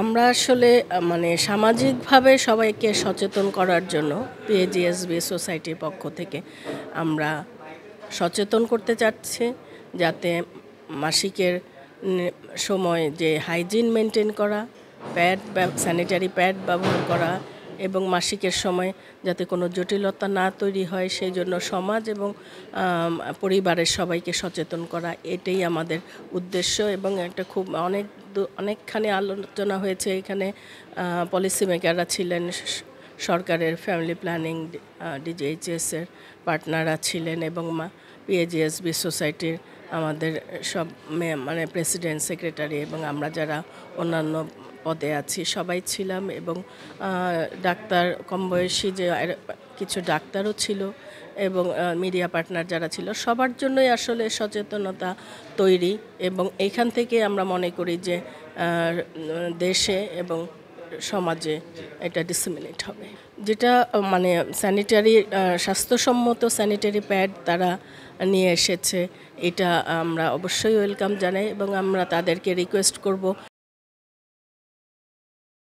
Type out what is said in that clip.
আমরা আসলে মানে সামাজিকভাবে সবাইকে সচেতন করার জন্য পিএজিএসবি সোসাইটির পক্ষ থেকে আমরা সচেতন করতে চাচ্ছি যাতে মাসিকের সময় যে হাইজিন মেনটেন করা, স্যানিটারি প্যাড ব্যবহার করা এবং মাসিকের সময় যাতে কোনো জটিলতা না তৈরি হয় সেই জন্য সমাজ এবং পরিবারের সবাইকে সচেতন করা, এটাই আমাদের উদ্দেশ্য। এবং একটা খুব অনেকখানি আলোচনা হয়েছে এখানে। পলিসি মেকাররা ছিলেন, সরকারের ফ্যামিলি প্ল্যানিং ডিজিএইচএসের পার্টনাররা ছিলেন এবং পিএজিএসবি সোসাইটির আমাদের সব মানে প্রেসিডেন্ট, সেক্রেটারি এবং আমরা যারা অন্যান্য পদে আছি সবাই ছিলাম। এবং ডাক্তার, কম বয়সী যে কিছু ডাক্তারও ছিল এবং মিডিয়া পার্টনার যারা ছিল, সবার জন্যই আসলে সচেতনতা তৈরি। এবং এইখান থেকে আমরা মনে করি যে দেশে এবং সমাজে এটা ডিসেমিনেট হবে। যেটা মানে স্বাস্থ্যসম্মত স্যানিটারি প্যাড তারা নিয়ে এসেছে, এটা আমরা অবশ্যই ওয়েলকাম জানাই এবং আমরা তাদেরকে রিকোয়েস্ট করব